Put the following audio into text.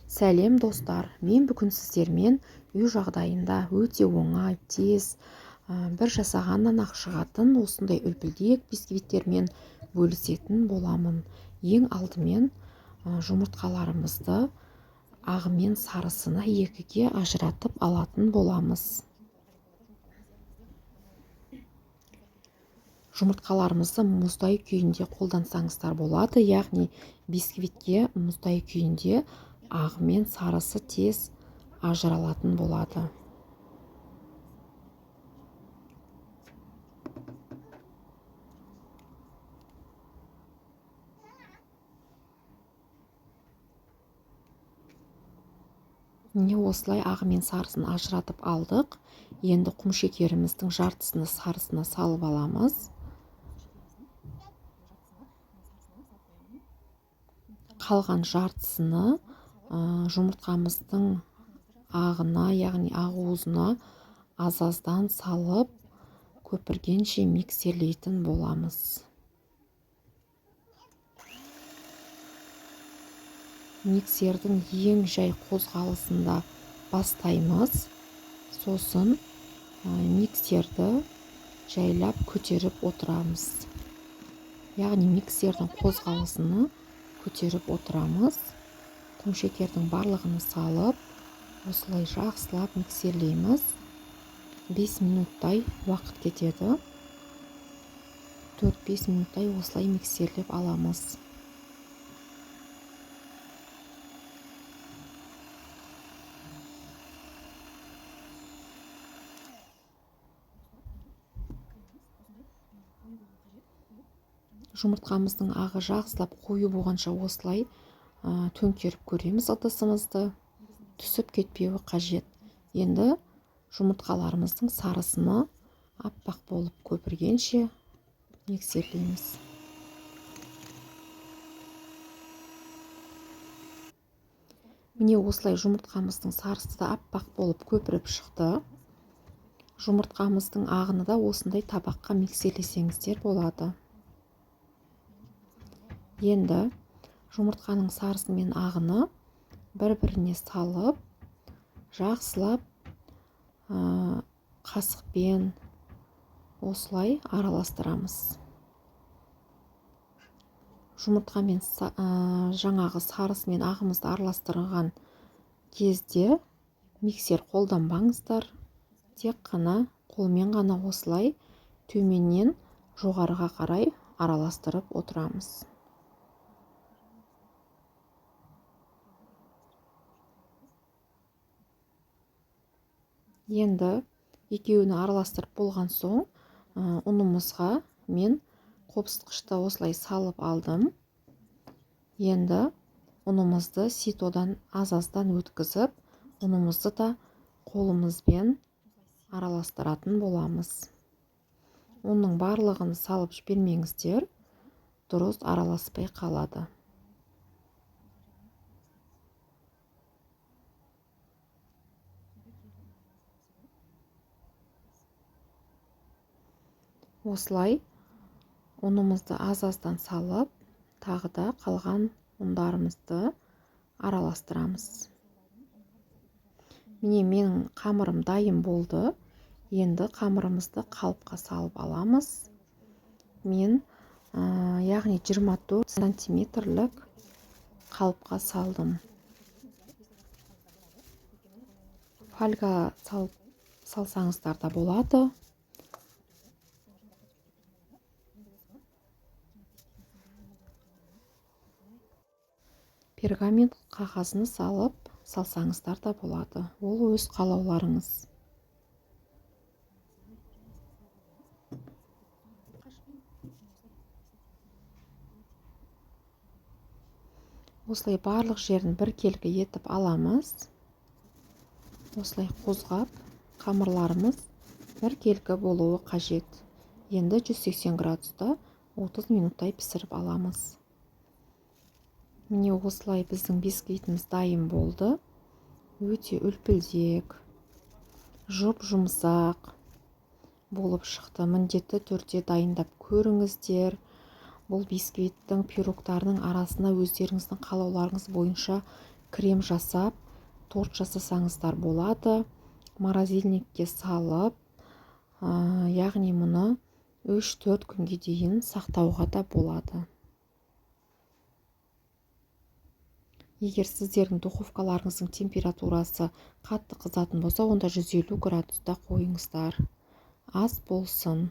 Сәлем достар, мен бүгін сіздермен үй жағдайында өте оңай, тез, бір жасағаннан ақ шығатын осындай үлпілдек бисквиттермен бөлісетін боламын. Ең алдымен жұмыртқаларымызды ағы мен сарысына екіге ажыратып алатын боламыз. Жұмыртқаларымызды мұздай күйінде қолдансаңыздар болады, яғни бисквитке мұздай күйінде ағы мен сарысы тез ажыралатын болады. Міне осылай ағы мен сарысын ажыратып алдық. Енді құмшекеріміздің жартысını сарысына салып аламыз. Қалған жартысыны жұмыртқамыздың ағына, яғни ақуызына аз-аздан салып, көпіргенше миксерлейтін боламыз. Миксердің ең жай қозғалысында бастаймыз. Сосын миксерді жайлап көтеріп отырамыз. Яғни миксердің қозғалысыны көтеріп отырамыз. Құмшекердің барлығын салып, осылай жақсылап миксерлейміз. 5 минуттай уақыт кетеді. 4-5 минуттай осылай миксерлеп аламыз. Жұмыртқамыздың ағы жақсылап қою болғанша осылай төңкеріп көреміз ыдысымызды. Түсіп кетпеуі қажет. Енді жұмыртқаларымыздың сарысыны аппақ болып көпіргенше миксерлейміз. Міне осылай жұмыртқамыздың сарысы да аппақ болып көпіріп шықты. Жұмыртқамыздың ағыны да осындай табаққа миксерлесеңіздер болады. Енді жұмыртқаның сарысы мен ағыны бір-біріне салып, жақсылап қасықпен осылай араластырамыз. Жұмыртқа мен жаңағы сарысы мен ағымызды араластырған кезде миксер қолданбаңыздар. Тек қана қолмен ғана осылай төменнен жоғарыға қарай араластырып отырамыз. Енді екеуін араластырып болған соң ұнымызға мен қопсытқышты осылай салып алдым. Енді ұнымызды ситодан аз-аздан өткізіп, ұнымызды да қолымызбен араластыратын боламыз. Оның барлығын салып жібермеңіздер, дұрыс араласпай қалады. Осылай ұнымызды аз-аздан салып, тағы да қалған ұндарымызды араластырамыз. Міне менің қамырым дайын болды. Енді қамырымызды қалыпқа салып аламыз. Мен яғни 24 сантиметрлік қалыпқа салдым. Фольга салсаңыздар да болады. Пергамент қағазын салып салсаңыздар да болады. Ол өз қалауларыңыз. Осылай барлық жерін біркелкі етіп аламыз. Осылай қозғап, қамырларымыз біркелкі болуы қажет. Енді 180 градуста 30 минуттай пісіріп аламыз. Міне осылай біздің бисквитіміз дайын болды. Өте үлпілдек, жұп-жұмсақ болып шықты. Міндетті түрде дайындап көріңіздер. Бұл бисквиттің пирогтарының арасына өздеріңіздің қалауларыңыз бойынша крем жасап торт жасасаңыздар болады. Морозильникке салып, яғни мұны 3-4 күнге дейін сақтауға да болады. Егер сіздердің духовкаларыңыздың температурасы қатты қызатын болса, онда 150 градуста қойыңыздар. Аз болсын.